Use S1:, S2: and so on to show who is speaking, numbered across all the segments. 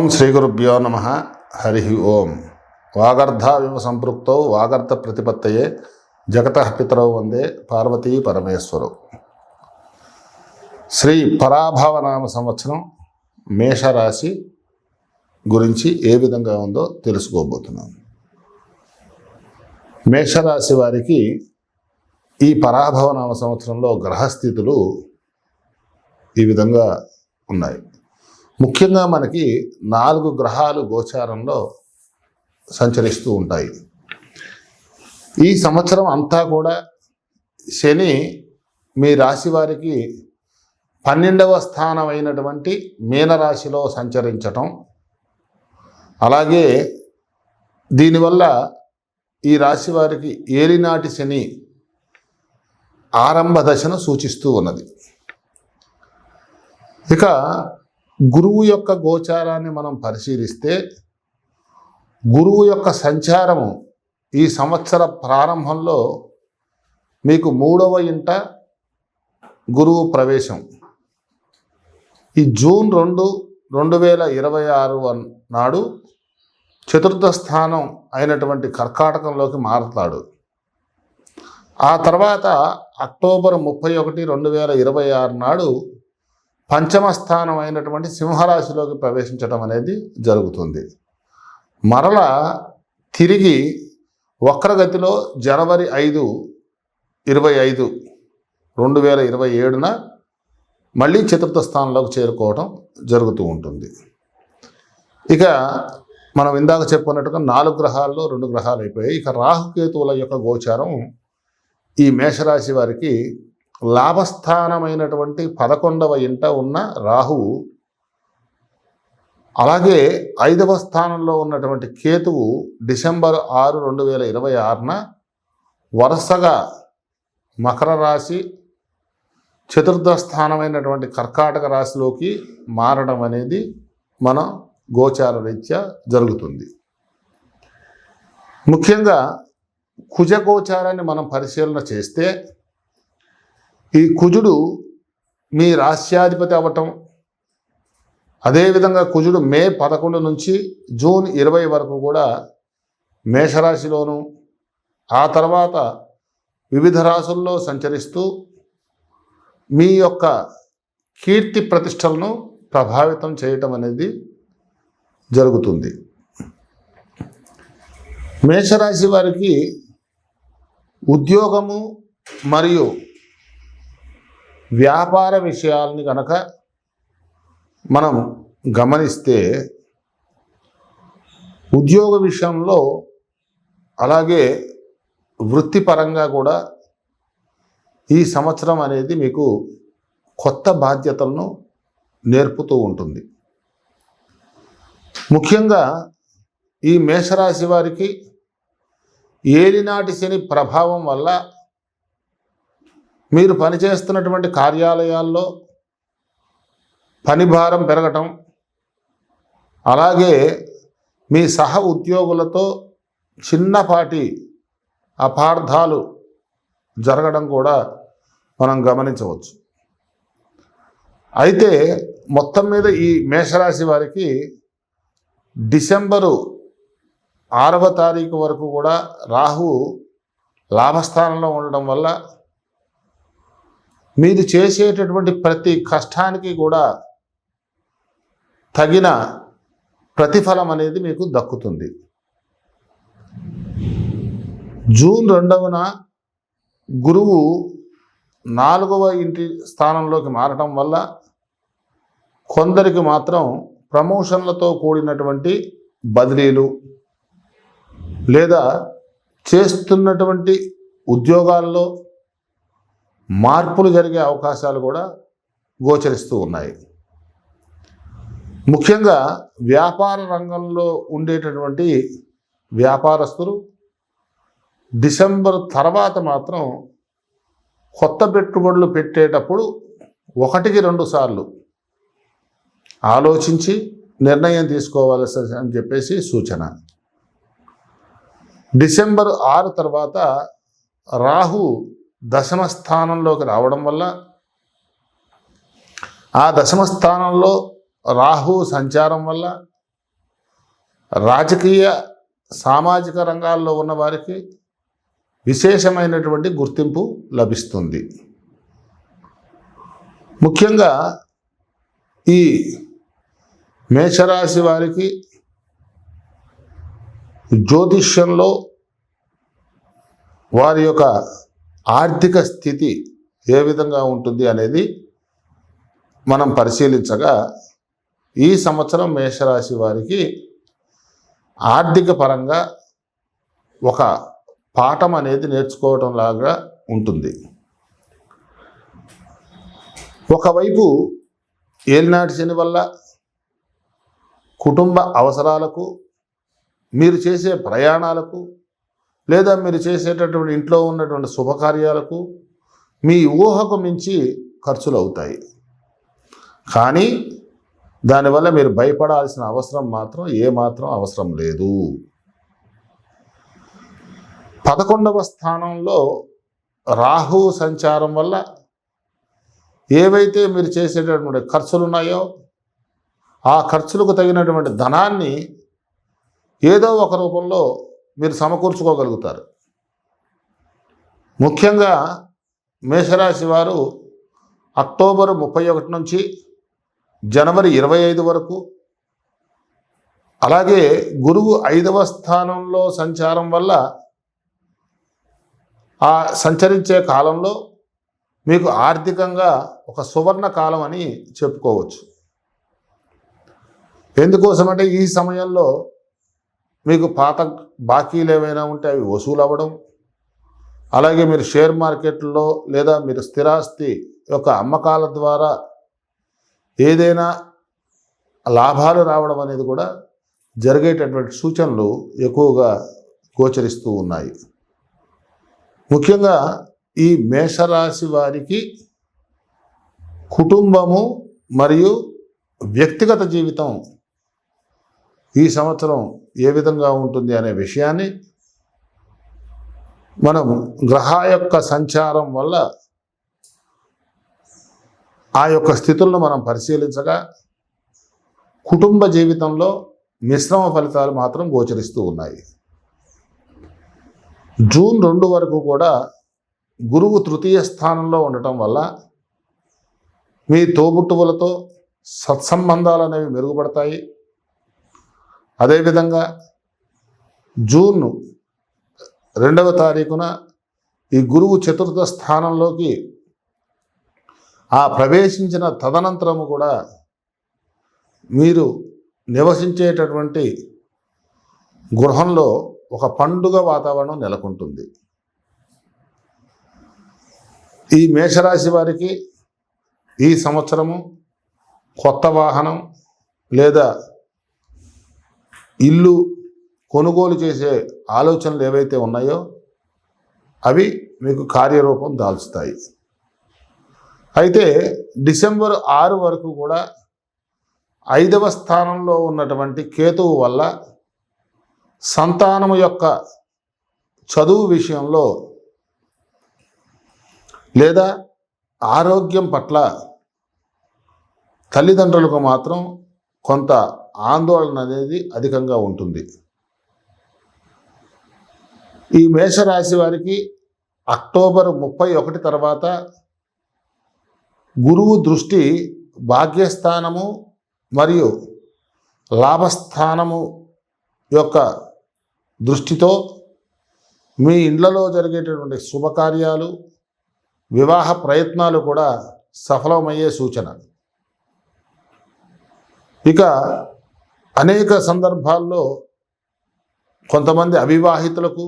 S1: ఓం శ్రీ గురుభ్యో నమః. హరి ఓం. వాగర్ధావివ సంపృక్తౌ వాగర్ధ ప్రతిపత్తయే జగతః పితరౌ వందే పార్వతీ పరమేశ్వరౌ. శ్రీ పరాభవనామ సంవత్సరం మేషరాశి గురించి ఏ విధంగా ఉందో తెలుసుకోబోతున్నాం. మేషరాశి వారికి ఈ పరాభవనామ సంవత్సరంలో గ్రహస్థితులు ఈ విధంగా ఉన్నాయి. ముఖ్యంగా మనకి 4 గ్రహాలు గోచారంలో సంచరిస్తూ ఉంటాయి. ఈ సంవత్సరం అంతా కూడా శని మీ రాశి వారికి 12వ స్థానం అయినటువంటి మీనరాశిలో సంచరించటం, అలాగే దీనివల్ల ఈ రాశి వారికి ఏలినాటి శని ఆరంభ దశను సూచిస్తూ ఉన్నది. ఇక గురువు యొక్క గోచారాన్ని మనం పరిశీలిస్తే గురువు యొక్క సంచారము ఈ సంవత్సర ప్రారంభంలో మీకు 3వ ఇంట గురువు ప్రవేశం. ఈ జూన్ 2, 2026 నాడు చతుర్థ స్థానం అయినటువంటి కర్కాటకంలోకి మారుతాడు. ఆ తర్వాత అక్టోబర్ 31, 2026 నాడు పంచమ స్థానం అయినటువంటి సింహరాశిలోకి ప్రవేశించడం అనేది జరుగుతుంది. మరలా తిరిగి వక్రగతిలో జనవరి 5, 25, 2027 మళ్ళీ చతుర్థ స్థానంలోకి చేరుకోవడం జరుగుతూ ఉంటుంది. ఇక మనం ఇందాక చెప్పుకున్నట్టుగా 4 గ్రహాల్లో 2 గ్రహాలు అయిపోయాయి. ఇక రాహుకేతువుల యొక్క గోచారం ఈ మేషరాశి వారికి లాభస్థానమైనటువంటి 11వ ఇంట ఉన్న రాహువు, అలాగే 5వ స్థానంలో ఉన్నటువంటి కేతువు డిసెంబర్ 6, 2026 వరుసగా మకర రాశి, చతుర్థ స్థానమైనటువంటి కర్కాటక రాశిలోకి మారడం అనేది మన గోచార రీత్యా జరుగుతుంది. ముఖ్యంగా కుజ గోచారాన్ని మనం పరిశీలన చేస్తే ఈ కుజుడు మీ రాశ్యాధిపతి అవ్వటం, అదేవిధంగా కుజుడు మే 11 నుంచి జూన్ 20 వరకు కూడా మేషరాశిలోను, ఆ తర్వాత వివిధ రాశుల్లో సంచరిస్తూ మీ యొక్క కీర్తి ప్రతిష్టలను ప్రభావితం చేయటం అనేది జరుగుతుంది. మేషరాశి వారికి ఉద్యోగము మరియు వ్యాపార విషయాలని కనుక మనం గమనిస్తే ఉద్యోగ విషయంలో, అలాగే వృత్తిపరంగా కూడా ఈ సంవత్సరం అనేది మీకు కొత్త బాధ్యతలను నేర్పుతూ ఉంటుంది. ముఖ్యంగా ఈ మేషరాశి వారికి ఏలినాటి శని ప్రభావం వల్ల మీరు పనిచేస్తున్నటువంటి కార్యాలయాల్లో పనిభారం పెరగటం, అలాగే మీ సహ ఉద్యోగులతో చిన్నపాటి అపార్థాలు జరగడం కూడా మనం గమనించవచ్చు. అయితే మొత్తం మీద ఈ మేషరాశి వారికి డిసెంబరు 6వ తారీఖు వరకు కూడా రాహు లాభస్థానంలో ఉండడం వల్ల మీరు చేసేటటువంటి ప్రతి కష్టానికి కూడా తగిన ప్రతిఫలం అనేది మీకు దక్కుతుంది. జూన్ 2న గురువు 4వ ఇంటి స్థానంలోకి మారటం వల్ల కొందరికి మాత్రం ప్రమోషన్లతో కూడినటువంటి బదిలీలు, లేదా చేస్తున్నటువంటి ఉద్యోగాల్లో మార్పులు జరిగే అవకాశాలు కూడా గోచరిస్తూ ఉన్నాయి. ముఖ్యంగా వ్యాపార రంగంలో ఉండేటటువంటి వ్యాపారస్తులు డిసెంబర్ తర్వాత మాత్రం కొత్త పెట్టుబడులు పెట్టేటప్పుడు 1-2 సార్లు ఆలోచించి నిర్ణయం తీసుకోవాల్సి అని చెప్పేసి సూచన. డిసెంబర్ 6 తర్వాత రాహు 10వ స్థానంలోకి రావడం వల్ల ఆ 10వ స్థానంలో రాహు సంచారం వల్ల రాజకీయ సామాజిక రంగాల్లో ఉన్న వారికి విశేషమైనటువంటి గుర్తింపు లభిస్తుంది. ముఖ్యంగా ఈ మేషరాశి వారికి జ్యోతిష్యంలో వారి యొక్క ఆర్థిక స్థితి ఏ విధంగా ఉంటుంది అనేది మనం పరిశీలించగా, ఈ సంవత్సరం మేషరాశి వారికి ఆర్థిక పరంగా ఒక పాఠం అనేది నేర్చుకోవటం లాగా ఉంటుంది. ఒకవైపు ఏలినాటి శని వల్ల కుటుంబ అవసరాలకు, మీరు చేసే ప్రయాణాలకు, లేదా మీరు చేసేటటువంటి ఇంట్లో ఉన్నటువంటి శుభకార్యాలకు మీ ఊహకు మించి ఖర్చులు అవుతాయి. కానీ దానివల్ల మీరు భయపడాల్సిన అవసరం మాత్రం ఏమాత్రం అవసరం లేదు. 11వ స్థానంలో రాహు సంచారం వల్ల ఏవైతే మీరు చేసేటటువంటి ఖర్చులు ఉన్నాయో ఆ ఖర్చులకు తగినటువంటి ధనాన్ని ఏదో ఒక రూపంలో మీరు సమకూర్చుకోగలుగుతారు. ముఖ్యంగా మేషరాశి వారు అక్టోబర్ 31 నుంచి జనవరి 25 వరకు, అలాగే గురువు 5వ స్థానంలో సంచారం వల్ల ఆ సంచరించే కాలంలో మీకు ఆర్థికంగా ఒక సువర్ణ కాలం అని చెప్పుకోవచ్చు. ఎందుకోసమంటే ఈ సమయంలో మీకు పాత బాకీలు ఏమైనా ఉంటే అవి వసూలు అవ్వడం, అలాగే మీరు షేర్ మార్కెట్లో లేదా మీరు స్థిరాస్తి యొక్క అమ్మకాల ద్వారా ఏదైనా లాభాలు రావడం అనేది కూడా జరిగేటటువంటి సూచనలు ఎక్కువగా గోచరిస్తూ ఉన్నాయి. ముఖ్యంగా ఈ మేషరాశి వారికి కుటుంబము మరియు వ్యక్తిగత జీవితం ఈ సంవత్సరం ఏ విధంగా ఉంటుంది అనే విషయాన్ని మనం గ్రహ యొక్క సంచారం వల్ల ఆ యొక్క స్థితులను మనం పరిశీలించగా కుటుంబ జీవితంలో మిశ్రమ ఫలితాలు మాత్రం గోచరిస్తూ ఉన్నాయి. జూన్ 2 వరకు కూడా గురువు 3వ స్థానంలో ఉండటం వల్ల మీ తోబుట్టువులతో సత్సంబంధాలు అనేవి మెరుగుపడతాయి. అదేవిధంగా జూన్ 2వ తారీఖున ఈ గురువు 4వ స్థానంలోకి ఆ ప్రవేశించిన తదనంతరము కూడా మీరు నివసించేటటువంటి గృహంలో ఒక పండుగ వాతావరణం నెలకొంటుంది. ఈ మేషరాశి వారికి ఈ సంవత్సరము కొత్త వాహనం లేదా ఇల్లు కొనుగోలు చేసే ఆలోచనలు ఏవైతే ఉన్నాయో అవి మీకు కార్యరూపం దాల్చుతాయి. అయితే డిసెంబర్ 6 వరకు కూడా 5వ స్థానంలో ఉన్నటువంటి కేతువు వల్ల సంతానము యొక్క చదువు విషయంలో లేదా ఆరోగ్యం పట్ల తల్లిదండ్రులకు మాత్రం కొంత ఆందోళన అనేది అధికంగా ఉంటుంది. ఈ మేషరాశి వారికి అక్టోబర్ 31 తర్వాత గురువు దృష్టి భాగ్యస్థానము మరియు లాభస్థానము యొక్క దృష్టితో మీ ఇండ్లలో జరిగేటటువంటి శుభకార్యాలు, వివాహ ప్రయత్నాలు కూడా సఫలమయ్యే సూచన. ఇక అనేక సందర్భాల్లో కొంతమంది అవివాహితులకు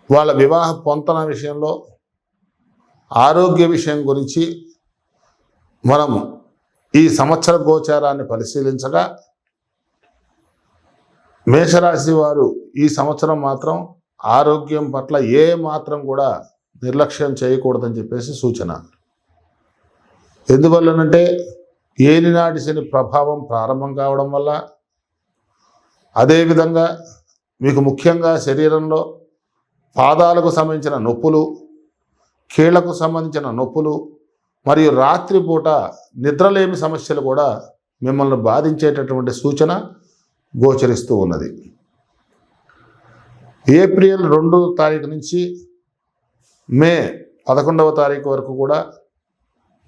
S1: వాళ్ళ వివాహ పొంతన విషయంలో, ఆరోగ్య విషయం గురించి మనం ఈ సంవత్సర గోచారాన్ని పరిశీలించగా మేషరాశి వారు ఈ సంవత్సరం మాత్రం ఆరోగ్యం పట్ల ఏ మాత్రం కూడా నిర్లక్ష్యం చేయకూడదని చెప్పేసి సూచన. ఎందువల్లనంటే ఏలినాటి శని ప్రభావం ప్రారంభం కావడం వల్ల, అదేవిధంగా మీకు ముఖ్యంగా శరీరంలో పాదాలకు సంబంధించిన నొప్పులు, కీళ్లకు సంబంధించిన నొప్పులు మరియు రాత్రిపూట నిద్రలేమి సమస్యలు కూడా మిమ్మల్ని బాధించేటటువంటి సూచన గోచరిస్తూ ఉన్నది. ఏప్రిల్ 2వ తారీఖు నుంచి మే 11వ తారీఖు వరకు కూడా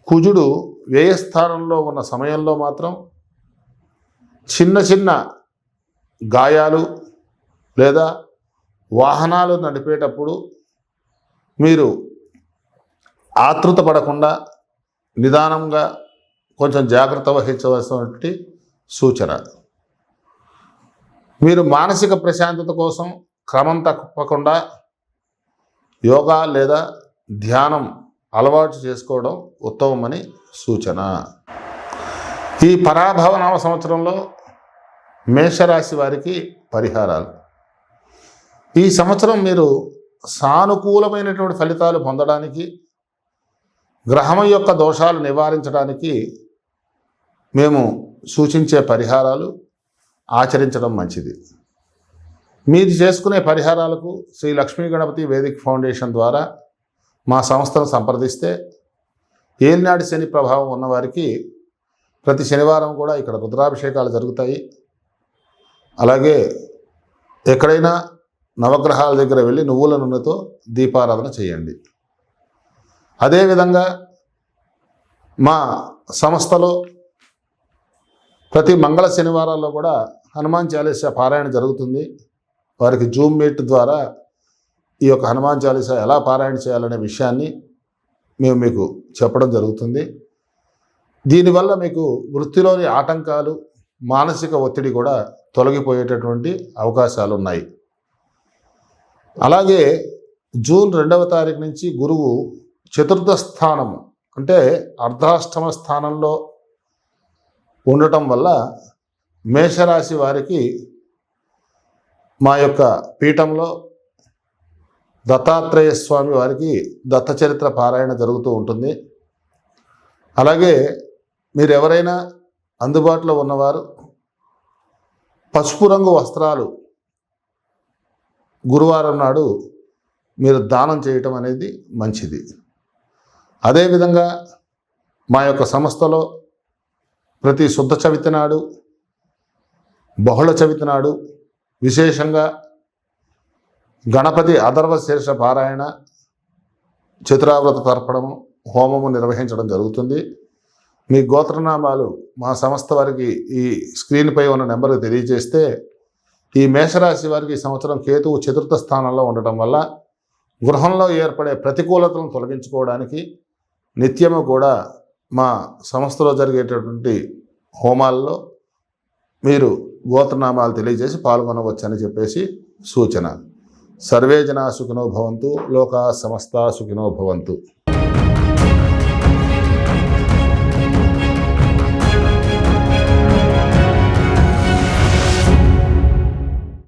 S1: కుజుడు వ్యయస్థానంలో ఉన్న సమయంలో మాత్రం చిన్న చిన్న గాయాలు లేదా వాహనాలు నడిపేటప్పుడు మీరు ఆతృత పడకుండా నిదానంగా కొంచెం జాగ్రత్త వహించవలసినటువంటి సూచన. మీరు మానసిక ప్రశాంతత కోసం క్రమం తప్పకుండా యోగా లేదా ధ్యానం అలవాటు చేసుకోవడం ఉత్తమమని సూచన. ఈ పరాభవ నామ సంవత్సరంలో మేషరాశి వారికి పరిహారాలు. ఈ సంవత్సరం మీరు సానుకూలమైనటువంటి ఫలితాలు పొందడానికి, గ్రహం యొక్క దోషాలు నివారించడానికి మేము సూచించే పరిహారాలు ఆచరించడం మంచిది. మీరు చేసుకునే పరిహారాలకు శ్రీ లక్ష్మీ గణపతి వేదిక్ ఫౌండేషన్ ద్వారా మా సంస్థను సంప్రదిస్తే ఏలినాటి శని ప్రభావం ఉన్నవారికి ప్రతి శనివారం కూడా ఇక్కడ రుద్రాభిషేకాలు జరుగుతాయి. అలాగే ఎక్కడైనా నవగ్రహాల దగ్గర వెళ్ళి నువ్వుల నూనెతో దీపారాధన చేయండి. అదేవిధంగా మా సంస్థలో ప్రతి మంగళ శనివారాల్లో కూడా హనుమాన్ చాలీసా పారాయణ జరుగుతుంది. వారికి జూమ్ మీట్ ద్వారా ఈ యొక్క హనుమాన్ చాలీసా ఎలా పారాయణ చేయాలనే విషయాన్ని మేము మీకు చెప్పడం జరుగుతుంది. దీనివల్ల మీకు వృత్తిలోని ఆటంకాలు, మానసిక ఒత్తిడి కూడా తొలగిపోయేటటువంటి అవకాశాలు ఉన్నాయి. అలాగే జూన్ 2వ తారీఖు నుంచి గురువు చతుర్థ స్థానము అంటే అర్ధాష్టమ స్థానంలో ఉండటం వల్ల మేషరాశి వారికి మా యొక్క పీఠంలో దత్తాత్రేయ స్వామి వారికి దత్త చరిత్ర పారాయణ జరుగుతూ ఉంటుంది. అలాగే మీరు ఎవరైనా అందుబాటులో ఉన్నవారు పసుపు రంగు వస్త్రాలు గురువారం నాడు మీరు దానం చేయటం అనేది మంచిది. అదేవిధంగా మా యొక్క సంస్థలో ప్రతి శుద్ధ చవితి నాడు, బహుళ చవితి నాడు విశేషంగా గణపతి అథర్వ శీర్ష పారాయణ, చతురావ్రత తర్పణము, హోమము నిర్వహించడం జరుగుతుంది. మీ గోత్రనామాలు మా సంస్థ వారికి ఈ స్క్రీన్పై ఉన్న నెంబర్కి తెలియజేస్తే ఈ మేషరాశి వారికి ఈ సంవత్సరం కేతువు చతుర్థ స్థానంలో ఉండటం వల్ల గృహంలో ఏర్పడే ప్రతికూలతలను తొలగించుకోవడానికి నిత్యము కూడా మా సంస్థలో జరిగేటటువంటి హోమాల్లో మీరు గోత్రనామాలు తెలియజేసి పాల్గొనవచ్చని చెప్పేసి సూచన. సర్వే జనా సుఖినో భవంతు, లోకా సమస్తా సుఖినో భవంతు.